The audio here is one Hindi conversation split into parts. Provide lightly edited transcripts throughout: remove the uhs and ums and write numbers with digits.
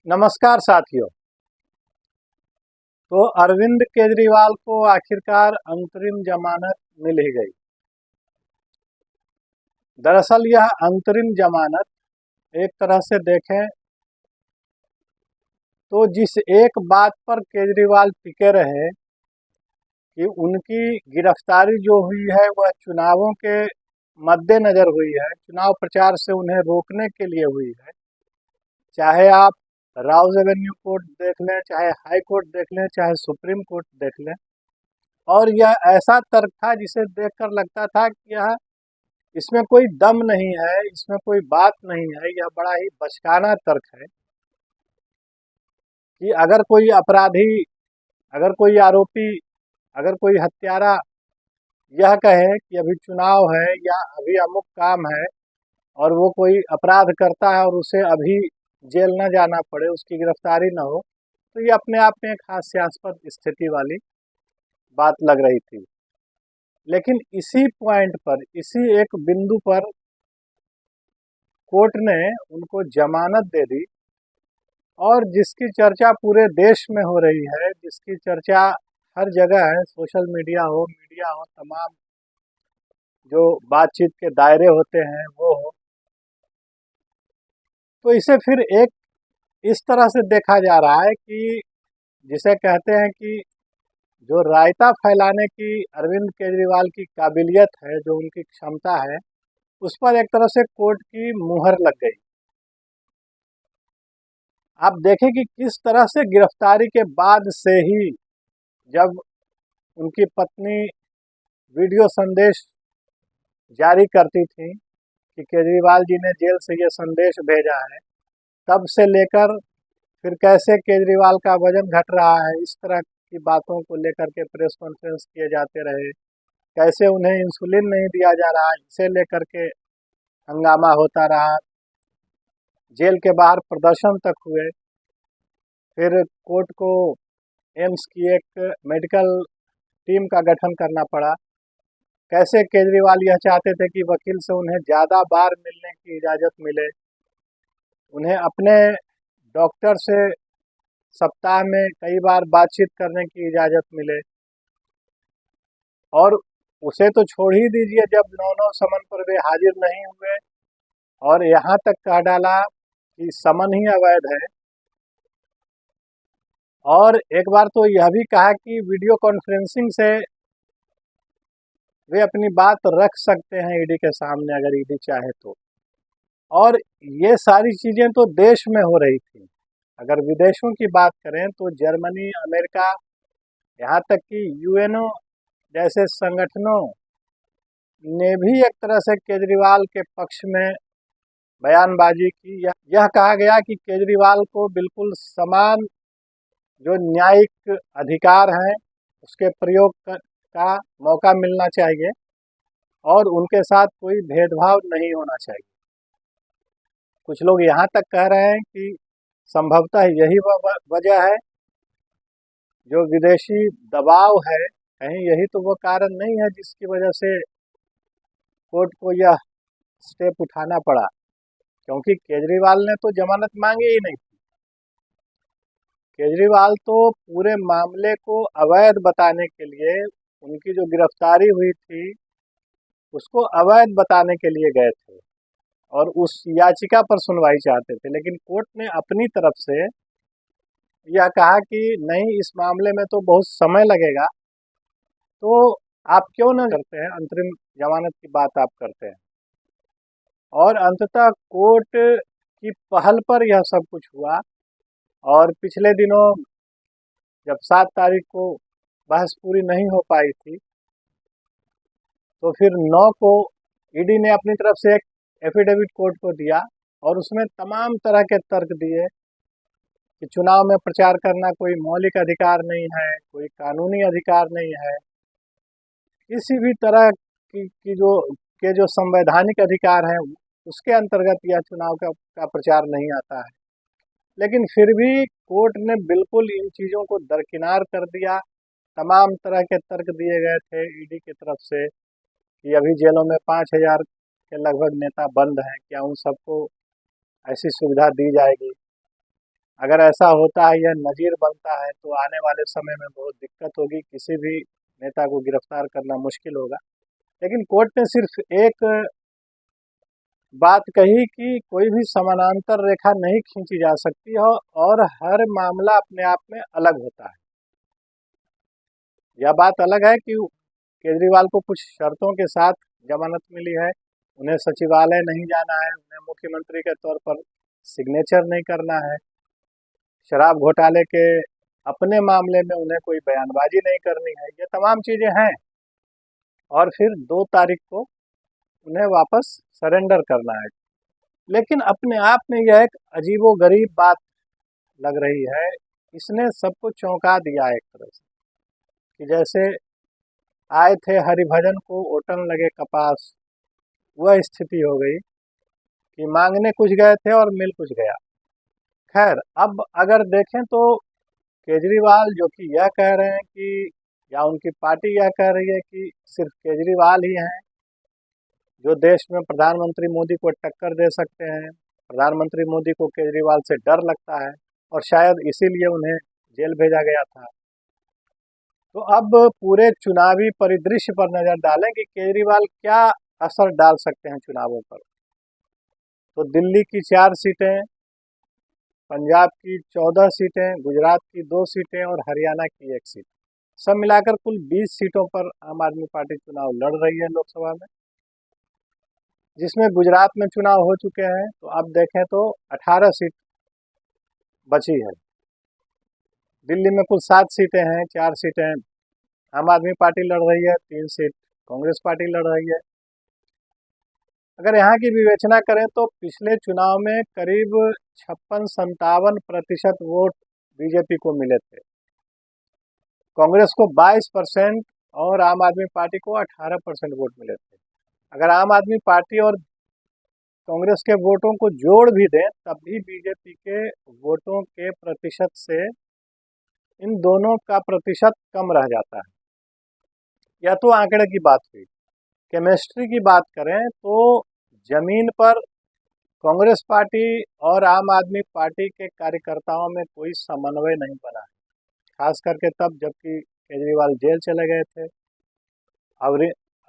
नमस्कार साथियों। तो अरविंद केजरीवाल को आखिरकार अंतरिम जमानत मिल ही गई। दरअसल यह अंतरिम जमानत एक तरह से देखें तो जिस एक बात पर केजरीवाल टिके रहे कि उनकी गिरफ्तारी जो हुई है वह चुनावों के मद्देनज़र हुई है, चुनाव प्रचार से उन्हें रोकने के लिए हुई है। चाहे आप राउज एवेन्यू कोर्ट देख लें, चाहे हाई कोर्ट देख लें, चाहे सुप्रीम कोर्ट देख लें, और यह ऐसा तर्क था जिसे देखकर लगता था कि यह इसमें कोई दम नहीं है, इसमें कोई बात नहीं है, यह बड़ा ही बचकाना तर्क है कि अगर कोई अपराधी, अगर कोई आरोपी, अगर कोई हत्यारा यह कहे कि अभी चुनाव है या अभी अमुक काम है और वो कोई अपराध करता है और उसे अभी जेल न जाना पड़े, उसकी गिरफ्तारी न हो, तो ये अपने आप में एक हास्यास्पद स्थिति वाली बात लग रही थी। लेकिन इसी पॉइंट पर, इसी एक बिंदु पर कोर्ट ने उनको जमानत दे दी, और जिसकी चर्चा पूरे देश में हो रही है, जिसकी चर्चा हर जगह है, सोशल मीडिया हो, मीडिया हो, तमाम जो बातचीत के दायरे होते हैं वो हो, तो इसे फिर एक इस तरह से देखा जा रहा है कि जिसे कहते हैं कि जो रायता फैलाने की अरविंद केजरीवाल की काबिलियत है, जो उनकी क्षमता है, उस पर एक तरह से कोर्ट की मुहर लग गई। आप देखें कि किस तरह से गिरफ्तारी के बाद से ही, जब उनकी पत्नी वीडियो संदेश जारी करती थी कि केजरीवाल जी ने जेल से ये संदेश भेजा है, तब से लेकर फिर कैसे केजरीवाल का वजन घट रहा है, इस तरह की बातों को लेकर के प्रेस कॉन्फ्रेंस किए जाते रहे, कैसे उन्हें इंसुलिन नहीं दिया जा रहा, इसे लेकर के हंगामा होता रहा, जेल के बाहर प्रदर्शन तक हुए, फिर कोर्ट को एम्स की एक मेडिकल टीम का गठन करना पड़ा। कैसे केजरीवाल यह चाहते थे कि वकील से उन्हें ज़्यादा बार मिलने की इजाज़त मिले, उन्हें अपने डॉक्टर से सप्ताह में कई बार बातचीत करने की इजाज़त मिले, और उसे तो छोड़ ही दीजिए, जब 9-9 समन पर वे हाजिर नहीं हुए और यहाँ तक कह डाला कि समन ही अवैध है। और एक बार तो यह भी कहा कि वीडियो कॉन्फ्रेंसिंग से वे अपनी बात रख सकते हैं ईडी के सामने, अगर ईडी चाहे तो। और ये सारी चीज़ें तो देश में हो रही थी। अगर विदेशों की बात करें तो जर्मनी, अमेरिका, यहाँ तक कि यूएनओ जैसे संगठनों ने भी एक तरह से केजरीवाल के पक्ष में बयानबाजी की। यह कहा गया कि केजरीवाल को बिल्कुल समान जो न्यायिक अधिकार हैं उसके प्रयोग का मौका मिलना चाहिए, और उनके साथ कोई भेदभाव नहीं होना चाहिए। कुछ लोग यहाँ तक कह रहे हैं कि संभवतः यही वजह है, जो विदेशी दबाव है, कहीं यही तो वो कारण नहीं है जिसकी वजह से कोर्ट को यह स्टेप उठाना पड़ा, क्योंकि केजरीवाल ने तो जमानत मांगी ही नहीं थी। केजरीवाल तो पूरे मामले को अवैध बताने के लिए, उनकी जो गिरफ्तारी हुई थी उसको अवैध बताने के लिए गए थे और उस याचिका पर सुनवाई चाहते थे। लेकिन कोर्ट ने अपनी तरफ से यह कहा कि नहीं, इस मामले में तो बहुत समय लगेगा, तो आप क्यों न करते हैं, अंतरिम जमानत की बात आप करते हैं। और अंततः कोर्ट की पहल पर यह सब कुछ हुआ, और पिछले दिनों जब 7 तारीख को बहस पूरी नहीं हो पाई थी, तो फिर 9 को ईडी ने अपनी तरफ से एक एफिडेविट कोर्ट को दिया, और उसमें तमाम तरह के तर्क दिए कि चुनाव में प्रचार करना कोई मौलिक अधिकार नहीं है, कोई कानूनी अधिकार नहीं है, किसी भी तरह की जो संवैधानिक अधिकार हैं उसके अंतर्गत यह चुनाव का प्रचार नहीं आता है। लेकिन फिर भी कोर्ट ने बिल्कुल इन चीज़ों को दरकिनार कर दिया। तमाम तरह के तर्क दिए गए थे ईडी की तरफ से कि अभी जेलों में 5,000 के लगभग नेता बंद हैं, क्या उन सबको ऐसी सुविधा दी जाएगी। अगर ऐसा होता है, यह नज़ीर बनता है, तो आने वाले समय में बहुत दिक्कत होगी, किसी भी नेता को गिरफ्तार करना मुश्किल होगा। लेकिन कोर्ट ने सिर्फ एक बात कही कि कोई भी समानांतर रेखा नहीं खींची जा सकती है और हर मामला अपने आप में अलग होता है। यह बात अलग है कि केजरीवाल को कुछ शर्तों के साथ जमानत मिली है। उन्हें सचिवालय नहीं जाना है, उन्हें मुख्यमंत्री के तौर पर सिग्नेचर नहीं करना है, शराब घोटाले के अपने मामले में उन्हें कोई बयानबाजी नहीं करनी है, ये तमाम चीज़ें हैं। और फिर 2 तारीख को उन्हें वापस सरेंडर करना है। लेकिन अपने आप में यह एक अजीबोगरीब बात लग रही है। इसने सबको चौंका दिया एक तरह से, कि जैसे आए थे हरिभजन को ओटन लगे कपास, वह स्थिति हो गई कि मांगने कुछ गए थे और मिल कुछ गया। खैर, अब अगर देखें तो केजरीवाल जो कि यह कह रहे हैं कि, या उनकी पार्टी यह कह रही है कि सिर्फ केजरीवाल ही हैं जो देश में प्रधानमंत्री मोदी को टक्कर दे सकते हैं। प्रधानमंत्री मोदी को केजरीवाल से डर लगता है और शायद इसीलिए उन्हें जेल भेजा गया था। तो अब पूरे चुनावी परिदृश्य पर नज़र डालें कि केजरीवाल क्या असर डाल सकते हैं चुनावों पर। तो दिल्ली की 4 सीटें, पंजाब की 14 सीटें, गुजरात की 2 सीटें और हरियाणा की 1 सीट, सब मिलाकर कुल 20 सीटों पर आम आदमी पार्टी चुनाव लड़ रही है लोकसभा में, जिसमें गुजरात में चुनाव हो चुके हैं। तो अब देखें तो 18 सीट बची है। दिल्ली में कुल 7 सीटें हैं, 4 सीटें आम आदमी पार्टी लड़ रही है, 3 सीट कांग्रेस पार्टी लड़ रही है। अगर यहाँ की विवेचना करें तो पिछले चुनाव में करीब 56-57% वोट बीजेपी को मिले थे, कांग्रेस को 22% और आम आदमी पार्टी को 18% वोट मिले थे। अगर आम आदमी पार्टी और कांग्रेस के वोटों को जोड़ भी दें तब भी बीजेपी के वोटों के प्रतिशत से इन दोनों का प्रतिशत कम रह जाता है। यह तो आंकड़े की बात हुई। केमिस्ट्री की बात करें तो जमीन पर कांग्रेस पार्टी और आम आदमी पार्टी के कार्यकर्ताओं में कोई समन्वय नहीं बना है, खास करके तब जबकि केजरीवाल जेल चले गए थे।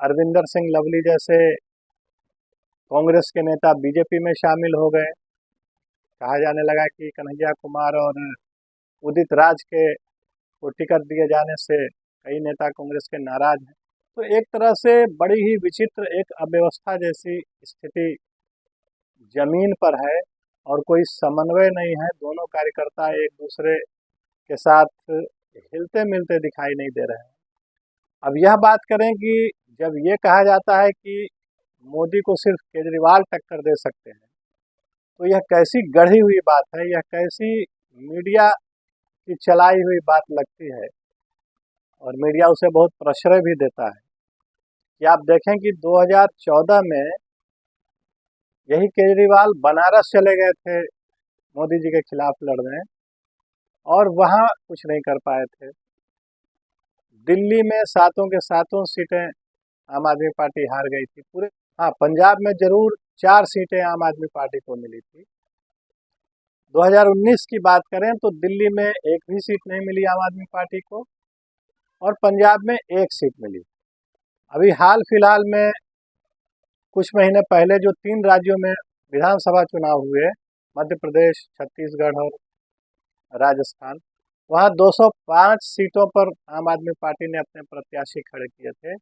अरविंदर सिंह लवली जैसे कांग्रेस के नेता बीजेपी में शामिल हो गए। कहा जाने लगा कि कन्हैया कुमार और उदित राज के को टिकट दिए जाने से कई नेता कांग्रेस के नाराज हैं। तो एक तरह से बड़ी ही विचित्र एक अव्यवस्था जैसी स्थिति जमीन पर है और कोई समन्वय नहीं है। दोनों कार्यकर्ता एक दूसरे के साथ हिलते मिलते दिखाई नहीं दे रहे हैं। अब यह बात करें कि जब ये कहा जाता है कि मोदी को सिर्फ केजरीवाल टक्कर दे सकते हैं, तो यह कैसी गढ़ी हुई बात है, यह कैसी मीडिया की चलाई हुई बात लगती है। और मीडिया उसे बहुत प्रश्रय भी देता है कि आप देखें कि 2014 में यही केजरीवाल बनारस चले गए थे मोदी जी के खिलाफ लड़ने और वहाँ कुछ नहीं कर पाए थे। दिल्ली में 7 के 7 सीटें आम आदमी पार्टी हार गई थी पूरे। हाँ, पंजाब में जरूर 4 सीटें आम आदमी पार्टी को मिली थी। 2019 की बात करें तो दिल्ली में 1 भी सीट नहीं मिली आम आदमी पार्टी को और पंजाब में 1 सीट मिली। अभी हाल फिलहाल में कुछ महीने पहले जो 3 राज्यों में विधानसभा चुनाव हुए, मध्य प्रदेश, छत्तीसगढ़ और राजस्थान, वहाँ 205 सीटों पर आम आदमी पार्टी ने अपने प्रत्याशी खड़े किए थे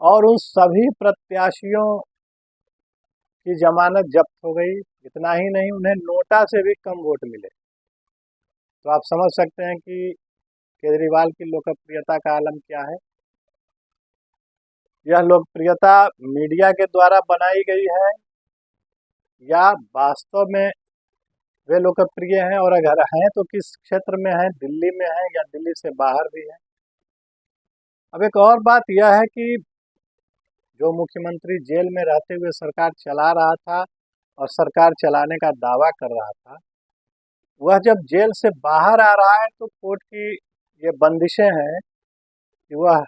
और उन सभी प्रत्याशियों की जमानत जब्त हो गई। इतना ही नहीं, उन्हें नोटा से भी कम वोट मिले। तो आप समझ सकते हैं कि केजरीवाल की लोकप्रियता का आलम क्या है। यह लोकप्रियता मीडिया के द्वारा बनाई गई है या वास्तव में वे लोकप्रिय हैं, और अगर हैं तो किस क्षेत्र में हैं, दिल्ली में हैं या दिल्ली से बाहर भी हैं। अब एक और बात यह है कि जो मुख्यमंत्री जेल में रहते हुए सरकार चला रहा था और सरकार चलाने का दावा कर रहा था, वह जब जेल से बाहर आ रहा है तो कोर्ट की ये बंदिशें हैं कि वह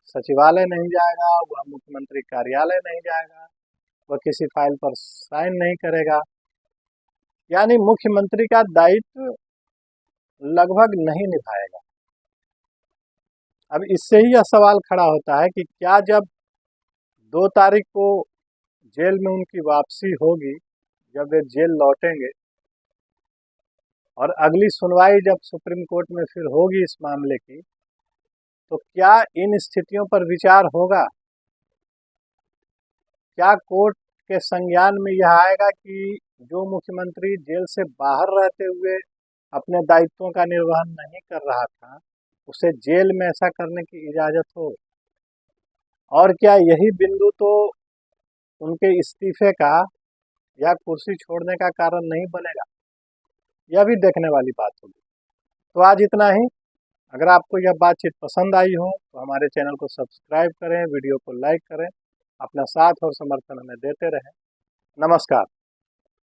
सचिवालय नहीं जाएगा, वह मुख्यमंत्री कार्यालय नहीं जाएगा, वह किसी फाइल पर साइन नहीं करेगा। यानी मुख्यमंत्री का दायित्व लगभग नहीं निभाएगा। अब इससे ही यह सवाल खड़ा होता है कि क्या जब 2 तारीख को जेल में उनकी वापसी होगी, जब वे जेल लौटेंगे और अगली सुनवाई जब सुप्रीम कोर्ट में फिर होगी इस मामले की, तो क्या इन स्थितियों पर विचार होगा? क्या कोर्ट के संज्ञान में यह आएगा कि जो मुख्यमंत्री जेल से बाहर रहते हुए अपने दायित्वों का निर्वहन नहीं कर रहा था, उसे जेल में ऐसा करने की इजाज़त हो? और क्या यही बिंदु तो उनके इस्तीफे का या कुर्सी छोड़ने का कारण नहीं बनेगा? यह भी देखने वाली बात होगी। तो आज इतना ही। अगर आपको यह बातचीत पसंद आई हो तो हमारे चैनल को सब्सक्राइब करें, वीडियो को लाइक करें, अपना साथ और समर्थन हमें देते रहें। नमस्कार।